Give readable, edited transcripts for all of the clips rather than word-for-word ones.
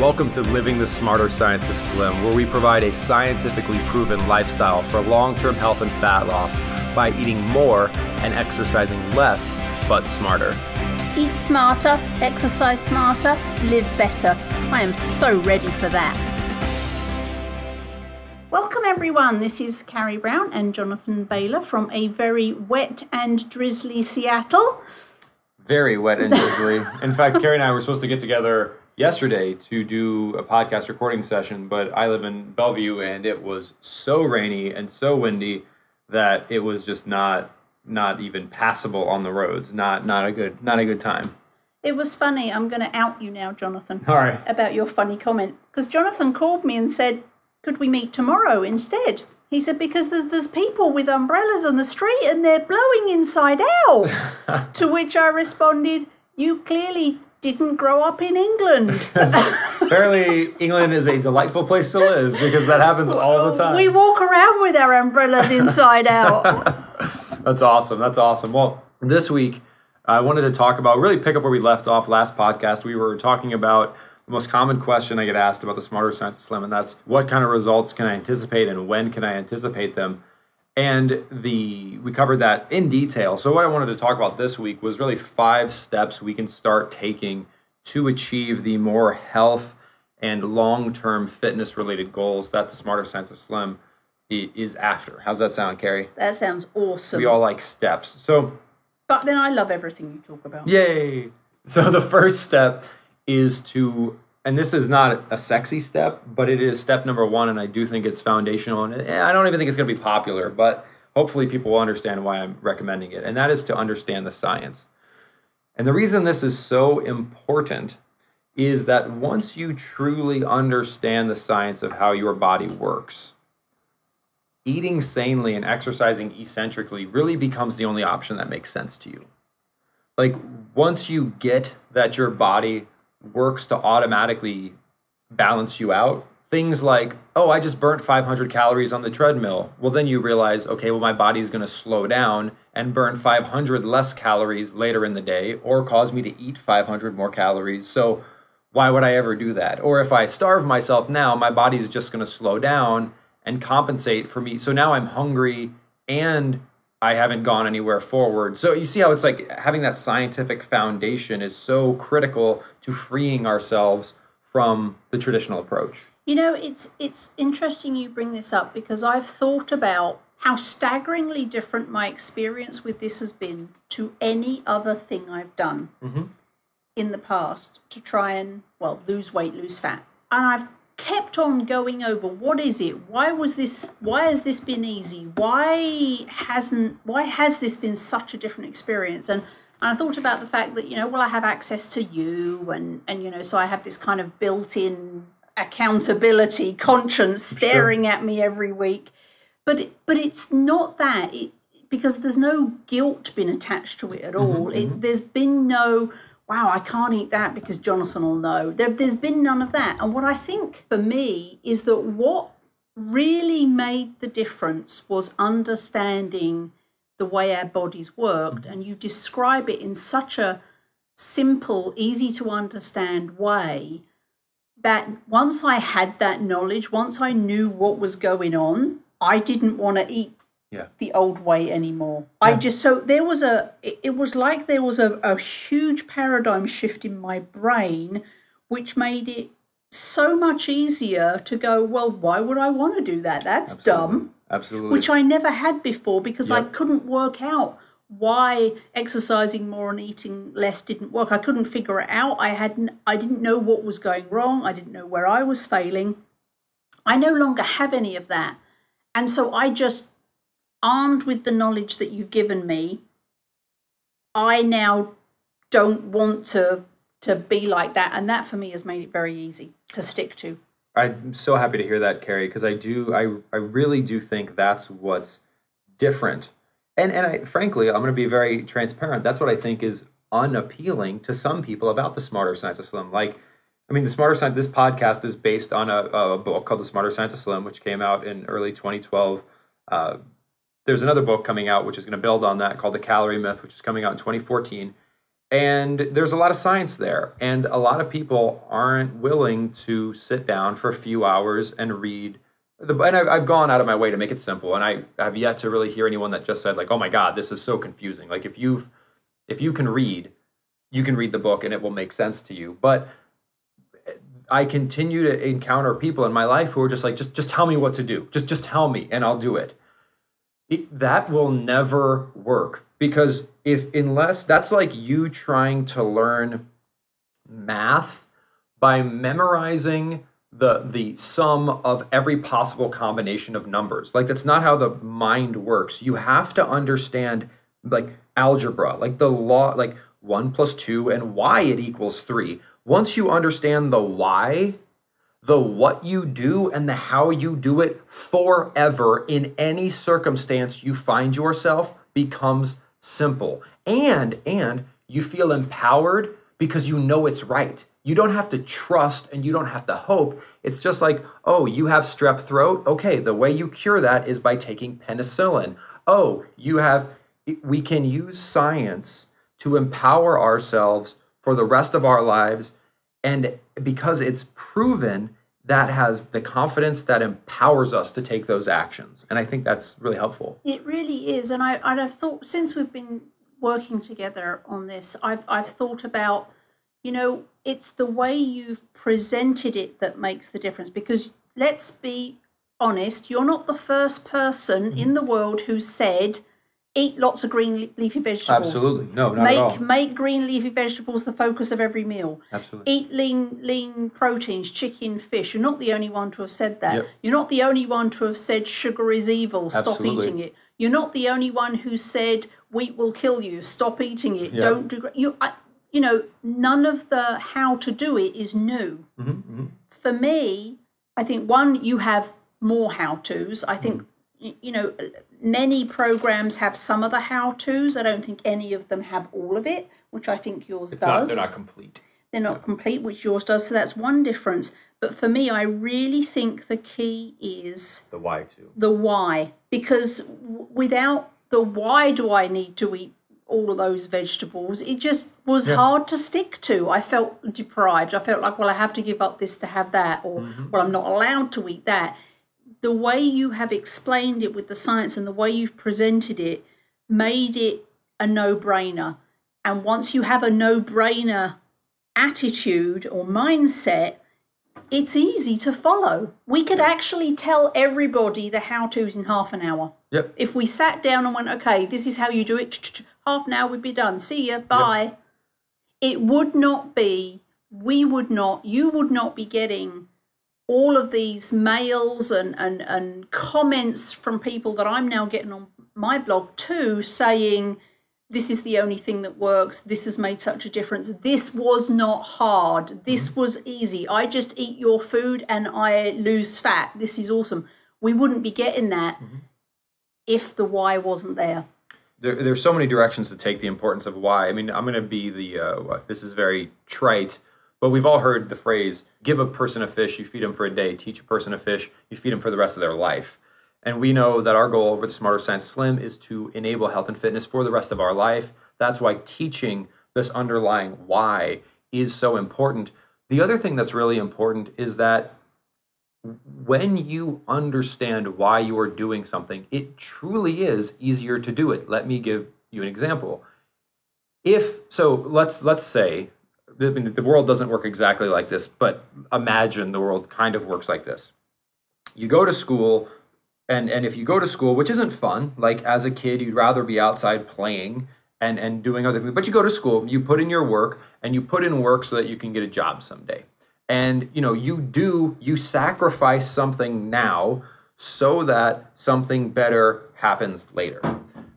Welcome to Living the Smarter Science of Slim, where we provide a scientifically proven lifestyle for long-term health and fat loss by eating more and exercising less, but smarter. Eat smarter, exercise smarter, live better. I am so ready for that. Welcome everyone, this is Carrie Brown and Jonathan Bailor from a very wet and drizzly Seattle. Very wet and drizzly. In fact, Carrie and I were supposed to get together yesterday to do a podcast recording session, but I live in Bellevue and it was so rainy and so windy that it was just not even passable on the roads. Not a good time. It was funny. I'm going to out you now, Jonathan. All right. About your funny comment. Because Jonathan called me and said, could we meet tomorrow instead? He said, because there's people with umbrellas on the street and they're blowing inside out. To which I responded, you clearly didn't grow up in England. Apparently, England is a delightful place to live because that happens all the time. We walk around with our umbrellas inside out. That's awesome. That's awesome. Well, this week, I wanted to talk about, really pick up where we left off last podcast. We were talking about the most common question I get asked about the Smarter Science of Slim, and that's what kind of results can I anticipate and when can I anticipate them? And we covered that in detail. So what I wanted to talk about this week was really 5 steps we can start taking to achieve the more health and long-term fitness-related goals that the Smarter Science of Slim is after. How's that sound, Carrie? That sounds awesome. We all like steps. But then I love everything you talk about. Yay! So the first step is to, and this is not a sexy step, but it is step number 1, and I do think it's foundational, and I don't even think it's going to be popular, but hopefully people will understand why I'm recommending it, and that is to understand the science. And the reason this is so important is that once you truly understand the science of how your body works, eating sanely and exercising eccentrically really becomes the only option that makes sense to you. Like, once you get that your body works to automatically balance you out, things like, oh, I just burnt 500 calories on the treadmill. Well, then you realize, okay, well, my body is going to slow down and burn 500 less calories later in the day or cause me to eat 500 more calories. So why would I ever do that? Or if I starve myself now, my body is just going to slow down and compensate for me. So now I'm hungry and I haven't gone anywhere forward. So you see how it's like having that scientific foundation is so critical to freeing ourselves from the traditional approach. You know, it's interesting you bring this up because I've thought about how staggeringly different my experience with this has been to any other thing I've done in the past to try and, lose weight, lose fat. And I've kept on going over, what is it? Why has this been easy? Why has this been such a different experience? And I thought about the fact that, I have access to you and so I have this kind of built-in accountability conscience staring at me every week. But it's not that, because there's no guilt been attached to it at all. There's been no, wow, I can't eat that because Jonathan will know. There's been none of that. And what I think for me is that what really made the difference was understanding the way our bodies worked. And you describe it in such a simple, easy to understand way that once I had that knowledge, once I knew what was going on, I didn't want to eat the old way anymore. It was like there was a huge paradigm shift in my brain, which made it so much easier to go, well, why would I want to do that? That's dumb. Absolutely. Which I never had before because I couldn't work out why exercising more and eating less didn't work. I couldn't figure it out. I didn't know what was going wrong. I didn't know where I was failing. I no longer have any of that. And so I just, armed with the knowledge that you've given me, I now don't want to be like that. And that for me has made it very easy to stick to. I'm so happy to hear that, Carrie, because I really do think that's what's different. And frankly, I'm going to be very transparent. That's what I think is unappealing to some people about the Smarter Science of Slim. The Smarter Science, this podcast is based on a book called The Smarter Science of Slim, which came out in early 2012. There's another book coming out, which is going to build on that, called The Calorie Myth, which is coming out in 2014. And there's a lot of science there. And a lot of people aren't willing to sit down for a few hours and read. And I've gone out of my way to make it simple. And I have yet to really hear anyone that just said, like, oh my God, this is so confusing. Like, if you can read, you can read the book and it will make sense to you. But I continue to encounter people in my life who are just like, just tell me what to do. Just tell me and I'll do it. That will never work, because unless that's like you trying to learn math by memorizing the sum of every possible combination of numbers. Like, that's not how the mind works. You have to understand, like, algebra, like the law, like 1 + 2 and why it equals 3. Once you understand the why, the what you do and the how you do it forever in any circumstance you find yourself becomes simple. And you feel empowered because you know it's right. You don't have to trust and you don't have to hope. It's just like, oh, you have strep throat. Okay, the way you cure that is by taking penicillin. Oh, we can use science to empower ourselves for the rest of our lives. And because it's proven, that has the confidence that empowers us to take those actions. And I think that's really helpful. It really is. And I've thought, since we've been working together on this, I've thought about, it's the way you've presented it that makes the difference. Because let's be honest, you're not the first person in the world who said, eat lots of green leafy vegetables. Absolutely. No, not at all. Make green leafy vegetables the focus of every meal. Absolutely. Eat lean proteins, chicken, fish. You're not the only one to have said that. Yep. You're not the only one to have said sugar is evil, stop Absolutely. eating it. You're not the only one who said wheat will kill you, stop eating it, Yep. don't do... none of the how to do it is new. Mm-hmm, mm-hmm. For me, I think, one, you have more how-tos. I think, many programs have some of the how-tos. I don't think any of them have all of it, which I think yours does. They're not complete. They're not complete, which yours does. So that's one difference. But for me, I really think the key is... the why, too. The why. Because without the why do I need to eat all of those vegetables, it just was hard to stick to. I felt deprived. I felt like, well, I have to give up this to have that. Or, well, I'm not allowed to eat that. The way you have explained it with the science and the way you've presented it made it a no-brainer. And once you have a no-brainer attitude or mindset, it's easy to follow. We could actually tell everybody the how-tos in half an hour. Yep. If we sat down and went, okay, this is how you do it, half an hour we'd be done. See ya, bye. Yep. It would not be, you would not be getting all of these mails and comments from people that I'm now getting on my blog too, saying, this is the only thing that works. This has made such a difference. This was not hard. This was easy. I just eat your food and I lose fat. This is awesome. We wouldn't be getting that if the why wasn't there. There's so many directions to take the importance of why. I mean, I'm going to be this is very trite, but we've all heard the phrase, give a person a fish, you feed them for a day. Teach a person a fish, you feed them for the rest of their life. And we know that our goal over the Smarter Science Slim is to enable health and fitness for the rest of our life. That's why teaching this underlying why is so important. The other thing that's really important is that when you understand why you are doing something, it truly is easier to do it. Let me give you an example. Let's say, the world doesn't work exactly like this, but imagine the world kind of works like this. You go to school, and if you go to school, which isn't fun, like as a kid, you'd rather be outside playing and doing other things, but you go to school, you put in your work, and you put in work so that you can get a job someday. And, you sacrifice something now so that something better happens later.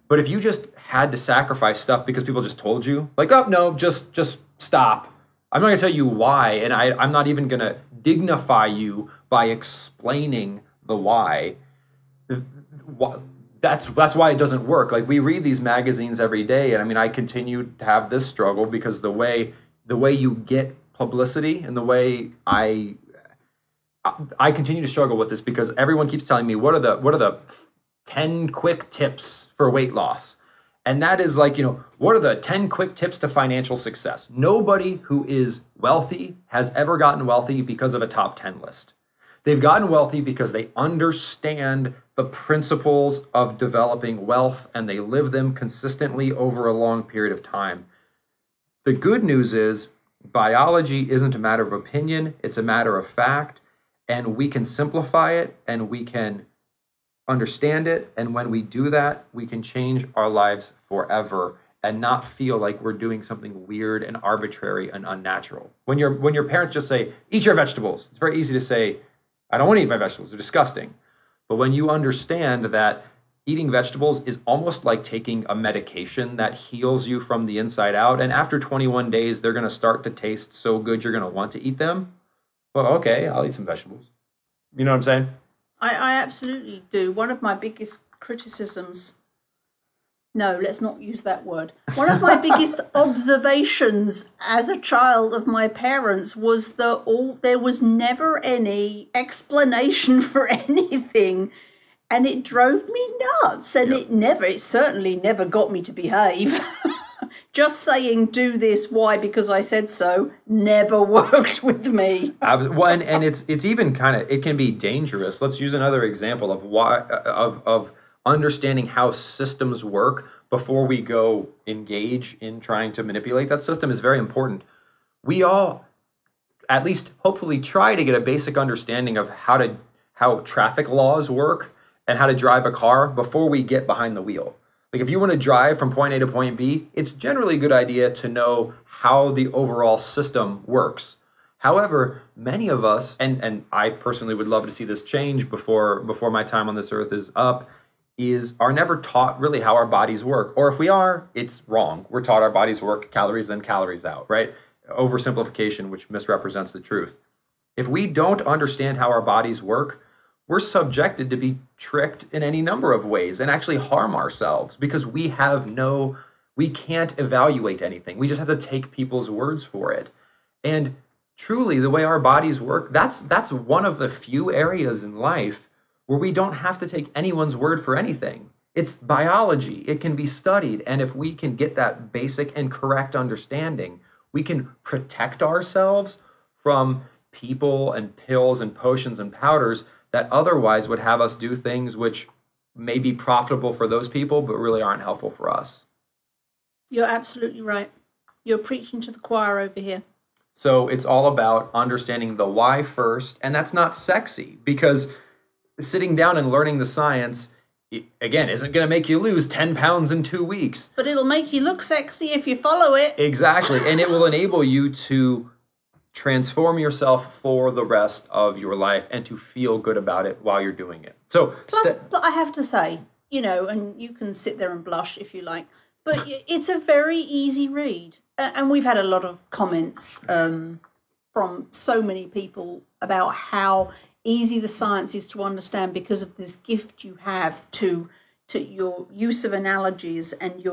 But if you just had to sacrifice stuff because people just told you, like, oh, no, just stop. I'm not going to tell you why, and I'm not even going to dignify you by explaining the why. That's why it doesn't work. Like, we read these magazines every day, and I mean, I continue to have this struggle because the way you get publicity and the way I continue to struggle with this because everyone keeps telling me what are the 10 quick tips for weight loss, And that is like, what are the 10 quick tips to financial success? Nobody who is wealthy has ever gotten wealthy because of a top 10 list. They've gotten wealthy because they understand the principles of developing wealth and they live them consistently over a long period of time. The good news is biology isn't a matter of opinion, it's a matter of fact, and we can simplify it and we can understand it. And when we do that, we can change our lives forever and not feel like we're doing something weird and arbitrary and unnatural. When your parents just say, eat your vegetables, it's very easy to say, I don't want to eat my vegetables, they're disgusting. But when you understand that eating vegetables is almost like taking a medication that heals you from the inside out, and after 21 days, they're going to start to taste so good you're going to want to eat them, well, okay, I'll eat some vegetables. You know what I'm saying? I absolutely do. One of my biggest criticisms, no, let's not use that word. One of my biggest observations as a child of my parents was that there was never any explanation for anything, and it drove me nuts. And it certainly never got me to behave. Just saying, do this, why? Because I said so, never worked with me. Well, and it's even it can be dangerous. Let's use another example of why of understanding how systems work before we go engage in trying to manipulate that system is very important. We all, at least hopefully, try to get a basic understanding of how traffic laws work and how to drive a car before we get behind the wheel. Like if you want to drive from point A to point B, it's generally a good idea to know how the overall system works. However, many of us, and I personally would love to see this change before my time on this earth is up, are never taught really how our bodies work. Or if we are, it's wrong. We're taught our bodies work calories in, calories out, right? Oversimplification, which misrepresents the truth. If we don't understand how our bodies work, we're subjected to be tricked in any number of ways and actually harm ourselves because we can't evaluate anything. We just have to take people's words for it. And truly, the way our bodies work, that's one of the few areas in life where we don't have to take anyone's word for anything. It's biology. It can be studied. And if we can get that basic and correct understanding, we can protect ourselves from people and pills and potions and powders that otherwise would have us do things which may be profitable for those people, but really aren't helpful for us. You're absolutely right. You're preaching to the choir over here. So it's all about understanding the why first, and that's not sexy because sitting down and learning the science, again, isn't going to make you lose 10 pounds in 2 weeks. But it'll make you look sexy if you follow it. Exactly, and it will enable you to transform yourself for the rest of your life and to feel good about it while you're doing it. So, but I have to say, and you can sit there and blush if you like, but it's a very easy read. And we've had a lot of comments from so many people about how easy the science is to understand because of this gift you have to your use of analogies and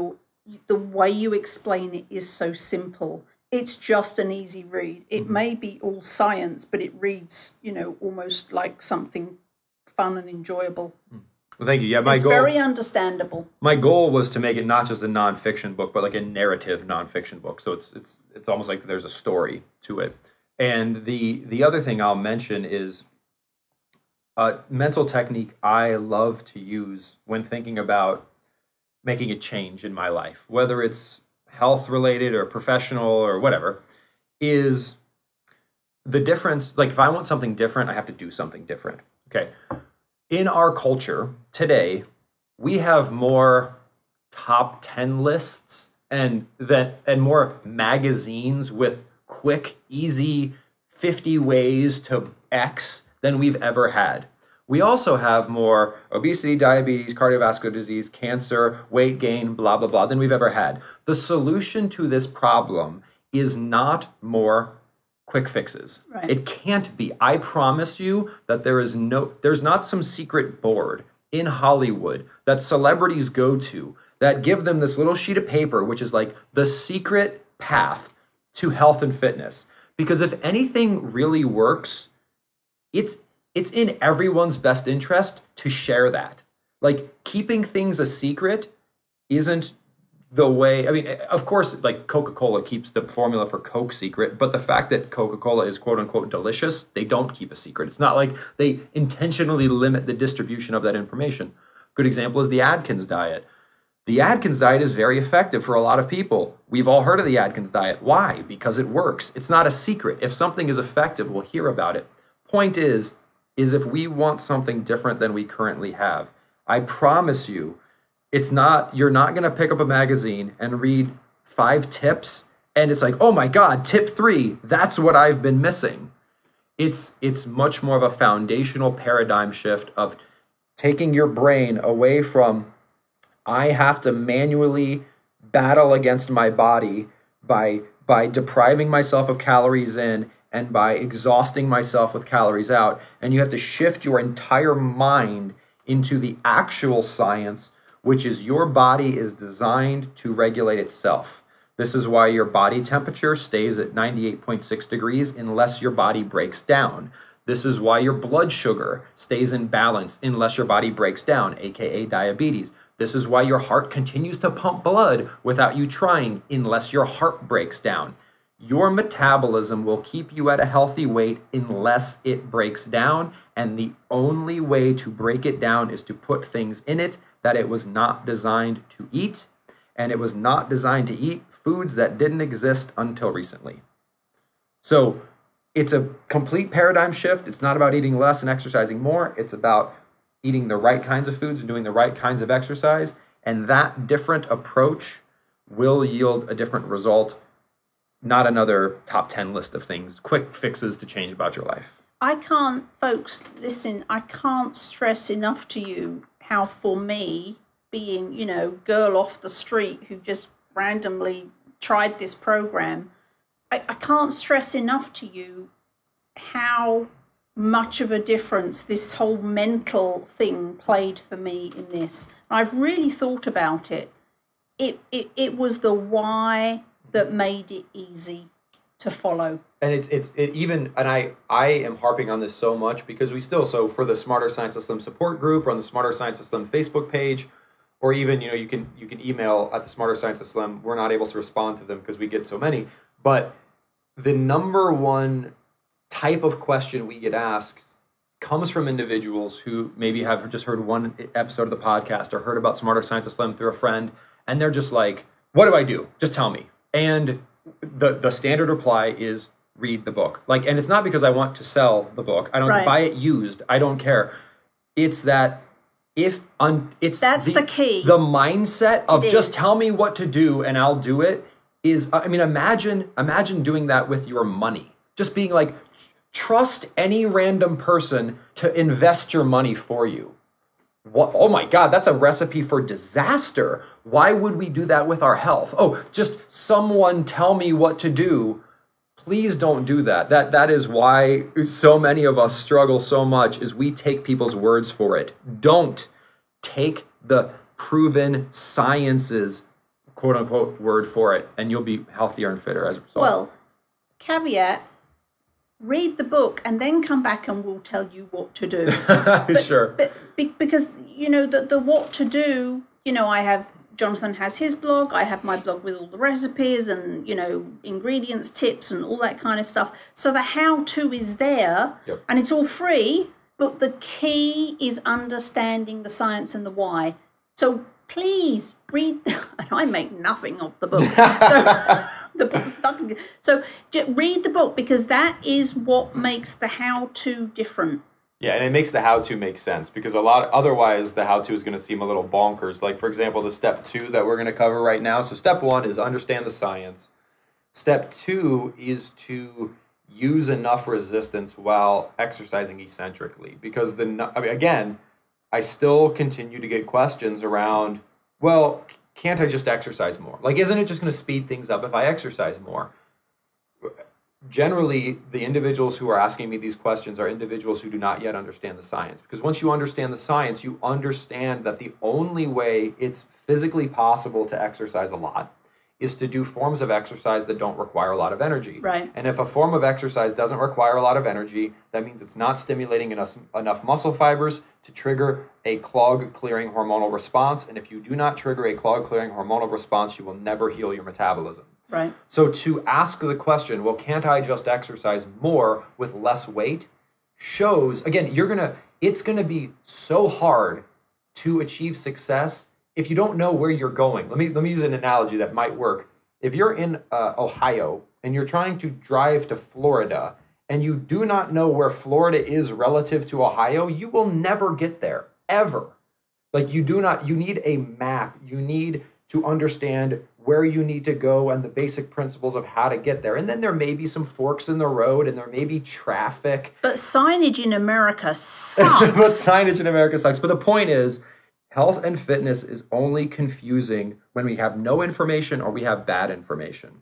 the way you explain it is so simple. It's just an easy read. It may be all science, but it reads, almost like something fun and enjoyable. Well, thank you. Yeah, it's very understandable. My goal was to make it not just a nonfiction book, but like a narrative nonfiction book. So it's almost like there's a story to it. And the other thing I'll mention is a mental technique I love to use when thinking about making a change in my life, whether it's health related or professional or whatever, is the difference. Like if I want something different, I have to do something different. Okay. In our culture today, we have more top 10 lists and more magazines with quick, easy 50 ways to X than we've ever had. We also have more obesity, diabetes, cardiovascular disease, cancer, weight gain, blah, blah, blah, than we've ever had. The solution to this problem is not more quick fixes. Right. It can't be. I promise you that there's not some secret board in Hollywood that celebrities go to that give them this little sheet of paper, which is like the secret path to health and fitness. Because if anything really works, it's in everyone's best interest to share that. Like keeping things a secret isn't the way, I mean, of course, like Coca-Cola keeps the formula for Coke secret, but the fact that Coca-Cola is quote unquote delicious, they don't keep a secret. It's not like they intentionally limit the distribution of that information. Good example is the Atkins diet. The Atkins diet is very effective for a lot of people. We've all heard of the Atkins diet. Why? Because it works. It's not a secret. If something is effective, we'll hear about it. Point is if we want something different than we currently have, I promise you, you're not going to pick up a magazine and read 5 tips and it's like, oh my God, tip 3, that's what I've been missing. It's much more of a foundational paradigm shift of taking your brain away from, I have to manually battle against my body by depriving myself of calories in and by exhausting myself with calories out. And you have to shift your entire mind into the actual science, which is your body is designed to regulate itself. This is why your body temperature stays at 98.6 degrees unless your body breaks down. This is why your blood sugar stays in balance unless your body breaks down, aka diabetes. This is why your heart continues to pump blood without you trying unless your heart breaks down. Your metabolism will keep you at a healthy weight unless it breaks down, and the only way to break it down is to put things in it that it was not designed to eat, and it was not designed to eat foods that didn't exist until recently. So it's a complete paradigm shift. It's not about eating less and exercising more. It's about eating the right kinds of foods and doing the right kinds of exercise, and that different approach will yield a different result, not another top 10 list of things, quick fixes to change about your life. Folks, listen, I can't stress enough to you how for me, being, girl off the street who just randomly tried this program, I can't stress enough to you how much of a difference this whole mental thing played for me in this. I've really thought about it. It was the why that made it easy to follow. And I am harping on this so much because so for the Smarter Science of Slim support group or on the Smarter Science of Slim Facebook page, or even, you can email at the Smarter Science of Slim. We're not able to respond to them because we get so many. But the number one type of question we get asked comes from individuals who maybe have just heard one episode of the podcast or heard about Smarter Science of Slim through a friend, and they're just like, what do I do? Just tell me. And the standard reply is read the book. And it's not because I want to sell the book. I don't buy it used. I don't care. It's that that's the key. The mindset of just tell me what to do and I'll do it is, imagine doing that with your money. Just being like, trust any random person to invest your money for you. What? Oh my God, that's a recipe for disaster. Why would we do that with our health? Oh, just someone tell me what to do. Please don't do that. That is why so many of us struggle so much, is we take people's words for it. Don't take the proven science's quote unquote word for it, and you'll be healthier and fitter as a result. Well, caveat, read the book and then come back and we'll tell you what to do. Sure. But because, the what to do, Jonathan has his blog, I have my blog with all the recipes and, ingredients, tips and all that kind of stuff. So the how-to is there, yep. And it's all free, but the key is understanding the science and the why. So please read, and I make nothing of the book. So the book's nothing. So read the book, because that is what makes the how-to different. Yeah, and it makes the how-to make sense, because otherwise the how-to is going to seem a little bonkers. Like, for example, the step 2 that we're going to cover right now. So step 1 is understand the science. Step 2 is to use enough resistance while exercising eccentrically. Because, again, I still continue to get questions around, well, can't I just exercise more? Isn't it just going to speed things up if I exercise more? Generally, the individuals who are asking me these questions are individuals who do not yet understand the science. Because once you understand the science, you understand that the only way it's physically possible to exercise a lot is to do forms of exercise that don't require a lot of energy. Right. And if a form of exercise doesn't require a lot of energy, that means it's not stimulating enough muscle fibers to trigger a clog-clearing hormonal response. And if you do not trigger a clog-clearing hormonal response, you will never heal your metabolism. Right. So to ask the question, well, can't I just exercise more with less weight, shows, again, it's going to be so hard to achieve success if you don't know where you're going. Let me use an analogy that might work. If you're in Ohio and you're trying to drive to Florida and you do not know where Florida is relative to Ohio, you will never get there, ever. Like you need a map. You need to understand where you need to go and the basic principles of how to get there. And then there may be some forks in the road and there may be traffic. But signage in America sucks. But signage in America sucks. But the point is, health and fitness is only confusing when we have no information or we have bad information.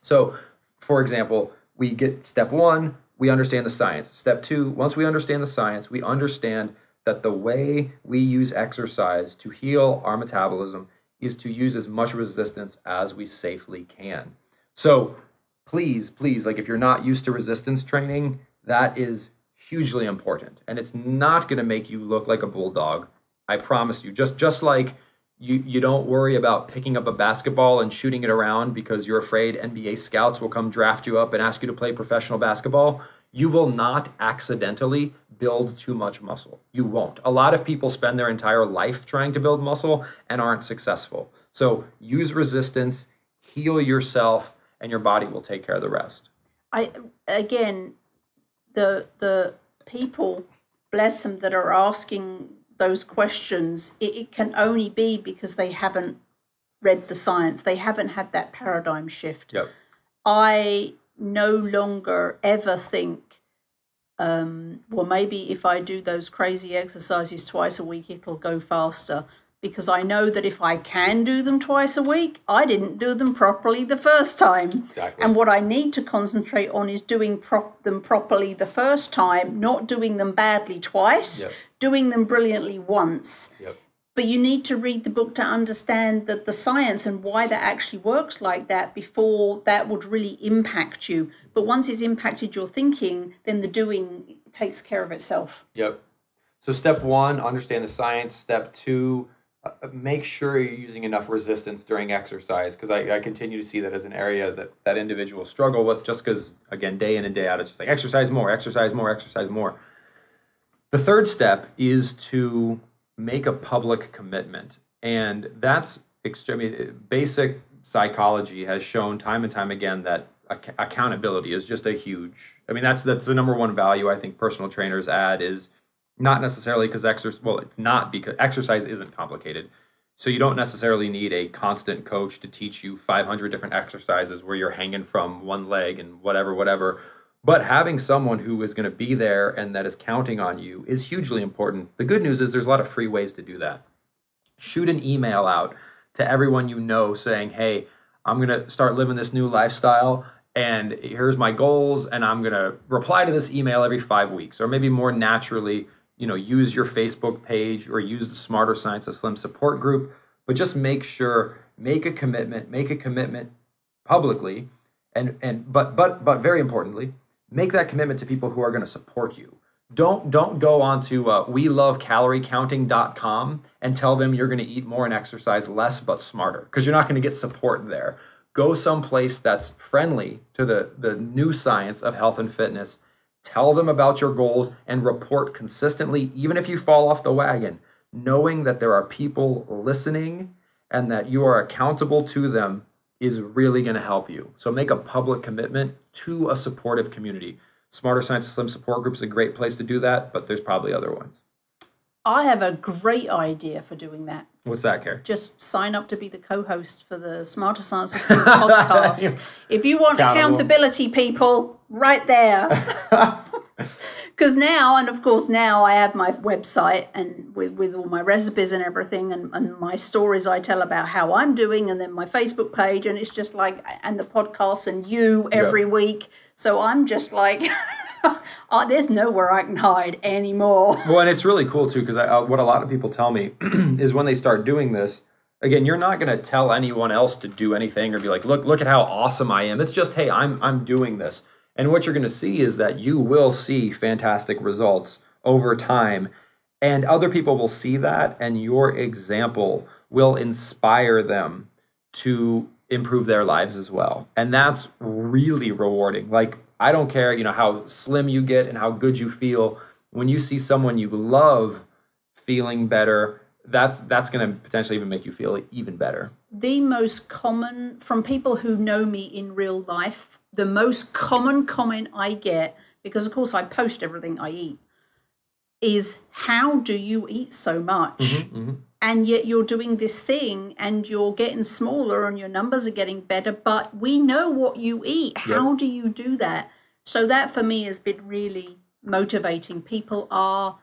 So, for example, we get step 1, we understand the science. Step 2, once we understand the science, we understand that the way we use exercise to heal our metabolism is to use as much resistance as we safely can. So please, like if you're not used to resistance training, that is hugely important. And it's not going to make you look like a bulldog. I promise you. Just like you don't worry about picking up a basketball and shooting it around because you're afraid NBA scouts will come draft you up and ask you to play professional basketball, you will not accidentally build too much muscle. You won't. A lot of people spend their entire life trying to build muscle and aren't successful. So use resistance, heal yourself, and your body will take care of the rest. The people, bless them, that are asking those questions, it can only be because they haven't read the science. They haven't had that paradigm shift. Yep. I no longer ever think, well, maybe if I do those crazy exercises twice a week, it'll go faster. Because I know that if I can do them twice a week, I didn't do them properly the first time. Exactly. And what I need to concentrate on is doing them properly the first time, not doing them badly twice, Yep. doing them brilliantly once. Yep. But you need to read the book to understand the science and why that actually works like that before that would really impact you. But once it's impacted your thinking, then the doing takes care of itself. Yep. So step 1, understand the science. Step 2, make sure you're using enough resistance during exercise, because I continue to see that as an area that individuals struggle with, just because, again, day in and day out, it's just like exercise more, exercise more, exercise more. The third step is to make a public commitment, and that's extremely basic. Psychology has shown time and time again that accountability is just a huge, that's the number one value I think personal trainers add, is not necessarily because it's not because exercise isn't complicated. So you don't necessarily need a constant coach to teach you 500 different exercises where you're hanging from one leg and whatever. But having someone who is going to be there and that is counting on you is hugely important. The good news is there's a lot of free ways to do that. Shoot an email out to everyone you know saying, hey, I'm going to start living this new lifestyle, and here's my goals, and I'm going to reply to this email every 5 weeks, or maybe more naturally, use your Facebook page or use the Smarter Science of Slim support group, but just make a commitment publicly, but very importantly, make that commitment to people who are going to support you. Don't go on to welovecaloriecounting.com and tell them you're going to eat more and exercise less but smarter, because you're not going to get support there. Go someplace that's friendly to the new science of health and fitness. Tell them about your goals and report consistently, even if you fall off the wagon, knowing that there are people listening and that you are accountable to them is really going to help you. So make a public commitment to a supportive community. Smarter Science of Slim support group is a great place to do that, but there's probably other ones. I have a great idea for doing that. What's that, Carrie? Just sign up to be the co-host for the Smarter Science of Slim podcast. If you want accountability, people, right there. Because now I have my website and with all my recipes and everything, and my stories I tell about how I'm doing, and then my Facebook page, and it's just like, and the podcast and you every week. So I'm just like, there's nowhere I can hide anymore. Well, and it's really cool too, because what a lot of people tell me is when they start doing this, Again, you're not going to tell anyone else to do anything or be like, look at how awesome I am. It's just, hey, I'm doing this. And what you're going to see is that you will see fantastic results over time. And other people will see that, and your example will inspire them to improve their lives as well. And that's really rewarding. Like, I don't care, how slim you get and how good you feel. When you see someone you love feeling better, that's going to potentially even make you feel even better. The most common, from people who know me in real life, the most common comment I get, because of course I post everything I eat, is how do you eat so much? And yet you're doing this thing and you're getting smaller and your numbers are getting better, but we know what you eat. How do you do that? So that for me has been really motivating. People are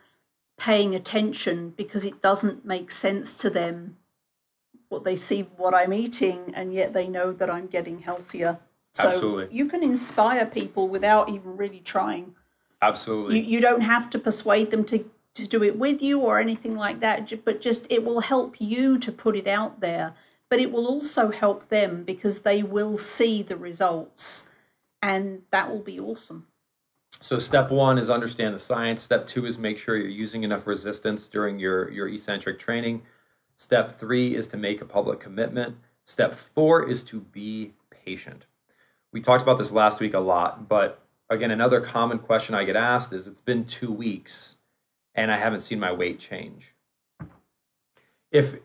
paying attention because it doesn't make sense to them what they see, what I'm eating, and yet they know that I'm getting healthier. So Absolutely. You can inspire people without even really trying. Absolutely. You don't have to persuade them to do it with you or anything like that, but just it will help you to put it out there. But it will also help them because they will see the results, and that will be awesome. So step 1 is understand the science. Step 2 is make sure you're using enough resistance during your eccentric training. Step 3 is to make a public commitment. Step 4 is to be patient. We talked about this last week a lot, but again, another common question I get asked is, it's been 2 weeks and I haven't seen my weight change. If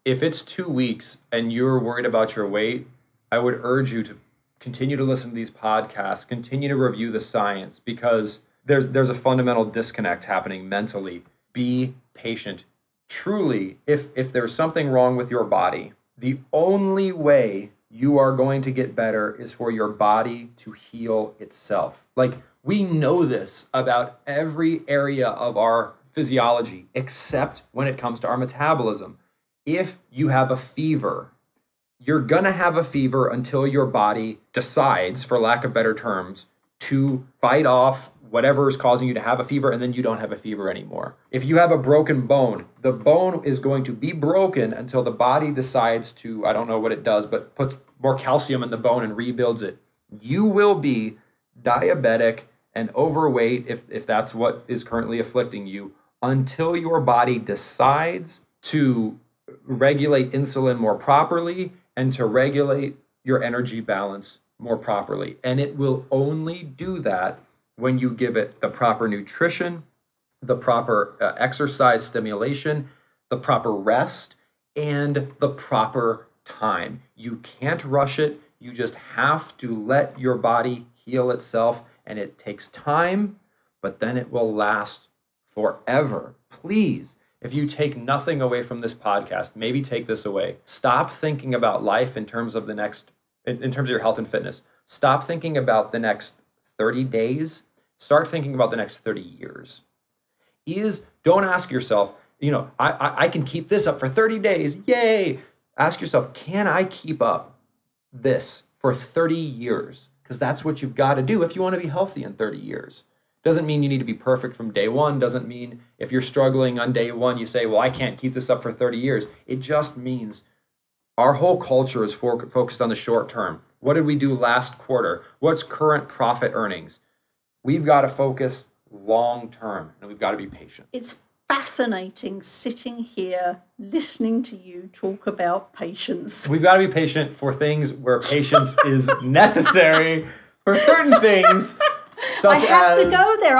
it's 2 weeks and you're worried about your weight, I would urge you to continue to listen to these podcasts, continue to review the science, because there's a fundamental disconnect happening mentally. Be patient. Truly, if there's something wrong with your body, the only way you are going to get better is for your body to heal itself. Like, we know this about every area of our physiology, except when it comes to our metabolism. If you have a fever, you're going to have a fever until your body decides, for lack of better terms, to fight off whatever is causing you to have a fever, and then you don't have a fever anymore. If you have a broken bone, the bone is going to be broken until the body decides to, I don't know what it does, but puts more calcium in the bone and rebuilds it. You will be diabetic and overweight, if that's what is currently afflicting you, until your body decides to regulate insulin more properly and to regulate your energy balance more properly. And it will only do that when you give it the proper nutrition, the proper exercise stimulation, the proper rest, and the proper time. You can't rush it. You just have to let your body heal itself, and it takes time, but then it will last forever. Please, if you take nothing away from this podcast, maybe take this away. Stop thinking about life in terms of in terms of your health and fitness. Stop thinking about the next 30 days. Start thinking about the next 30 years. Don't ask yourself, I can keep this up for 30 days. Yay. Ask yourself, can I keep up this for 30 years? Because that's what you've got to do if you want to be healthy in 30 years. Doesn't mean you need to be perfect from day one. Doesn't mean if you're struggling on day one, you say, well, I can't keep this up for 30 years. It just means our whole culture is focused on the short term. What did we do last quarter? What's current profit earnings? We've got to focus long term, and we've got to be patient. It's fascinating sitting here listening to you talk about patience. We've got to be patient for things where patience is necessary for certain things. I have to go there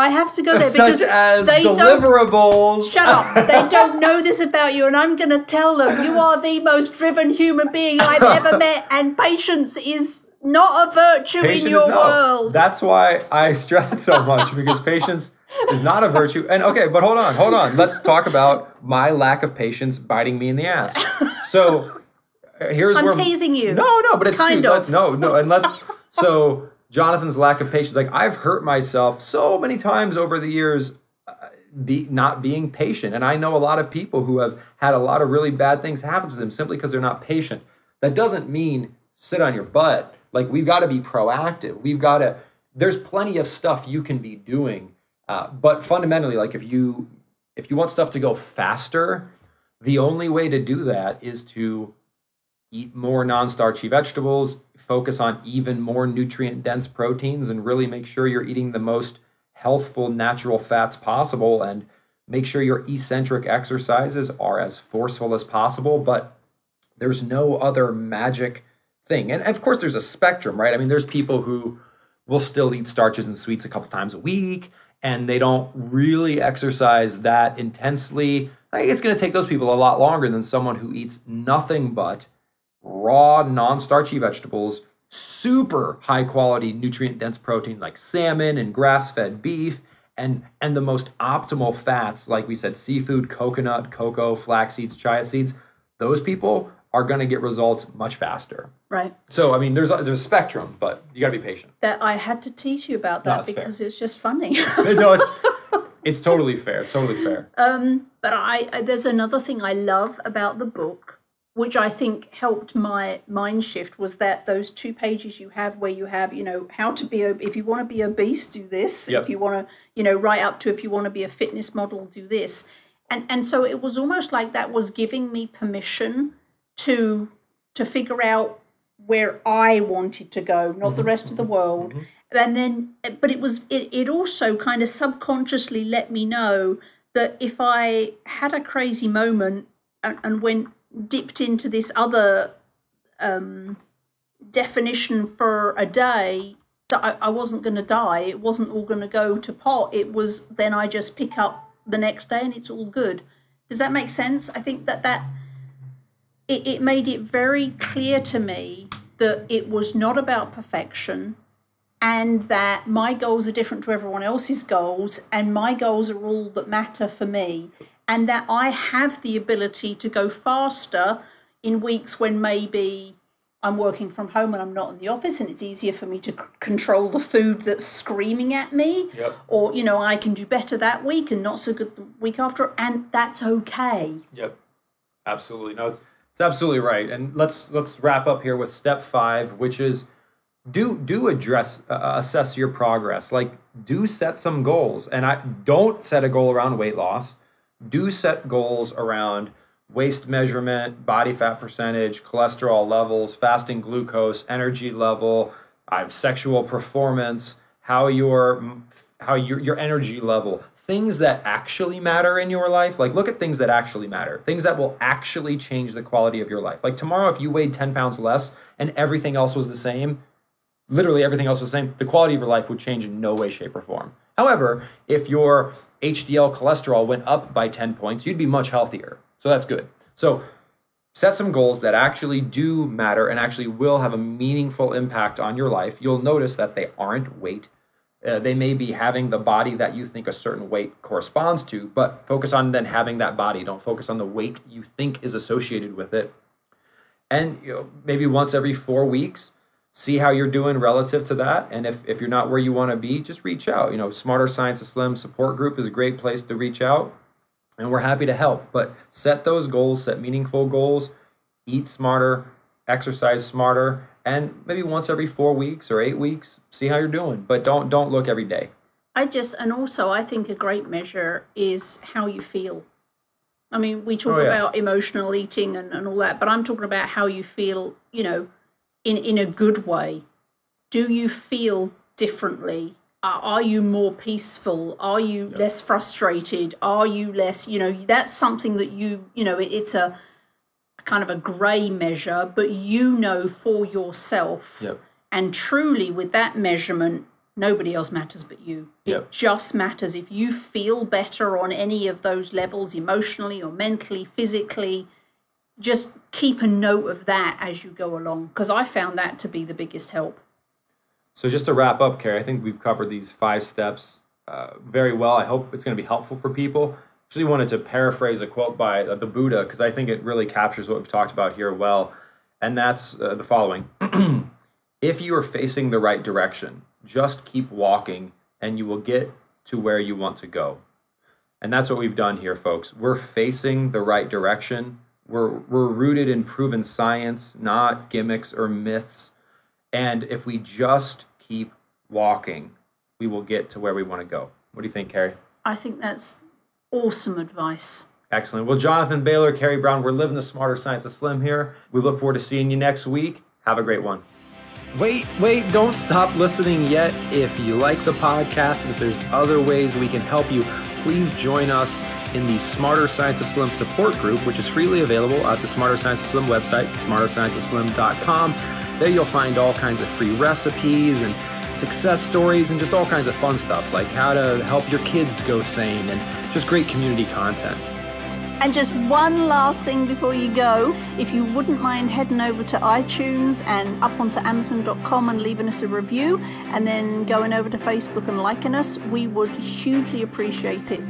such as they deliverables. Shut up. They don't know this about you, and I'm going to tell them you are the most driven human being I've ever met, and patience is not a virtue in your world. That's why I stress it so much, because patience is not a virtue. And okay, but hold on. Let's talk about my lack of patience biting me in the ass. So I'm teasing you. No, but it's kind true. of. No, and so Jonathan's lack of patience. Like, I've hurt myself so many times over the years not being patient. And I know a lot of people who have had a lot of really bad things happen to them simply because they're not patient. That doesn't mean sit on your butt. Like, we've got to be proactive. There's plenty of stuff you can be doing. But fundamentally, like, if you want stuff to go faster, The only way to do that is to eat more non-starchy vegetables, focus on even more nutrient-dense proteins, and really make sure you're eating the most healthful natural fats possible, and make sure your eccentric exercises are as forceful as possible. But there's no other magic thing. And of course, there's a spectrum, right? I mean, there's people who will still eat starches and sweets a couple times a week, and they don't really exercise that intensely. I think it's going to take those people a lot longer than someone who eats nothing but raw, non-starchy vegetables, super high-quality, nutrient-dense protein like salmon and grass-fed beef, and the most optimal fats, like we said, seafood, coconut, cocoa, flax seeds, chia seeds. Those people are going to get results much faster. Right. So, I mean, there's a spectrum, but you got to be patient. That I had to teach you about that because it's just funny. No, it's totally fair. It's totally fair. But there's another thing I love about the book, which I think helped my mind shift, was that those 2 pages you have where you have, how to be, if you want to be obese, do this. Yep. If you want to, right up to if you want to be a fitness model, do this. And so it was almost like that was giving me permission to figure out where I wanted to go, not the rest of the world. And then, but it also kind of subconsciously let me know that if I had a crazy moment and dipped into this other definition for a day, that I wasn't going to die. It wasn't all going to go to pot. It was, then I just pick up the next day and it's all good. Does that make sense? I think that it made it very clear to me that it was not about perfection, and that my goals are different to everyone else's goals, and my goals are all that matter for me, and that I have the ability to go faster in weeks when maybe I'm working from home and I'm not in the office, and it's easier for me to control the food that's screaming at me. Yep. Or, I can do better that week and not so good the week after, and that's okay. Yep. Absolutely. No, it's absolutely right. And let's wrap up here with step 5, which is do assess your progress. Like, do set some goals. And I don't set a goal around weight loss. Do set goals around waist measurement, body fat percentage, cholesterol levels, fasting glucose, energy level, sexual performance, how your energy level, things that actually matter in your life. Like, look at things that actually matter, things that will actually change the quality of your life. Like, tomorrow, if you weighed 10 pounds less and everything else was the same, literally everything else was the same, the quality of your life would change in no way, shape, or form. However, if your HDL cholesterol went up by 10 points, you'd be much healthier. So that's good. So set some goals that actually do matter and actually will have a meaningful impact on your life. You'll notice that they aren't weight. They may be having the body that you think a certain weight corresponds to, but focus on then having that body. Don't focus on the weight you think is associated with it. And maybe once every 4 weeks, see how you're doing relative to that. And if you're not where you want to be, just reach out. Smarter Science of Slim support group is a great place to reach out, and we're happy to help. But set those goals, set meaningful goals, eat smarter, exercise smarter, and maybe once every 4 weeks or 8 weeks, see how you're doing. But don't look every day. And also I think a great measure is how you feel. I mean, we talk about emotional eating and all that, but I'm talking about how you feel, in a good way. Do you feel differently? Are you more peaceful? Are you less frustrated? Are you less, that's something that it's a kind of a gray measure, but for yourself. Yep. And truly with that measurement, nobody else matters but you. Yep. It just matters if you feel better on any of those levels, emotionally or mentally, physically. Just keep a note of that as you go along, because I found that to be the biggest help. So just to wrap up, Carrie, I think we've covered these 5 steps very well. I hope it's going to be helpful for people. Actually wanted to paraphrase a quote by the Buddha, because I think it really captures what we've talked about here well. And that's the following. If you are facing the right direction, just keep walking and you will get to where you want to go. And that's what we've done here, folks. We're facing the right direction. We're rooted in proven science, not gimmicks or myths. And if we just keep walking, we will get to where we want to go. What do you think, Carrie? I think that's awesome advice. Excellent. Well, Jonathan, Bailor, Carrie Brown, we're living the smarter science of slim here. We look forward to seeing you next week. Have a great one. Wait, don't stop listening yet. If you like the podcast and if there's other ways we can help you, please join us in the Smarter Science of Slim support group, which is freely available at the Smarter Science of Slim website, smarterscienceofslim.com. There you'll find all kinds of free recipes and success stories and just all kinds of fun stuff like how to help your kids go sane and just great community content. And just one last thing before you go, if you wouldn't mind heading over to iTunes and up onto Amazon.com and leaving us a review, and then going over to Facebook and liking us, we would hugely appreciate it.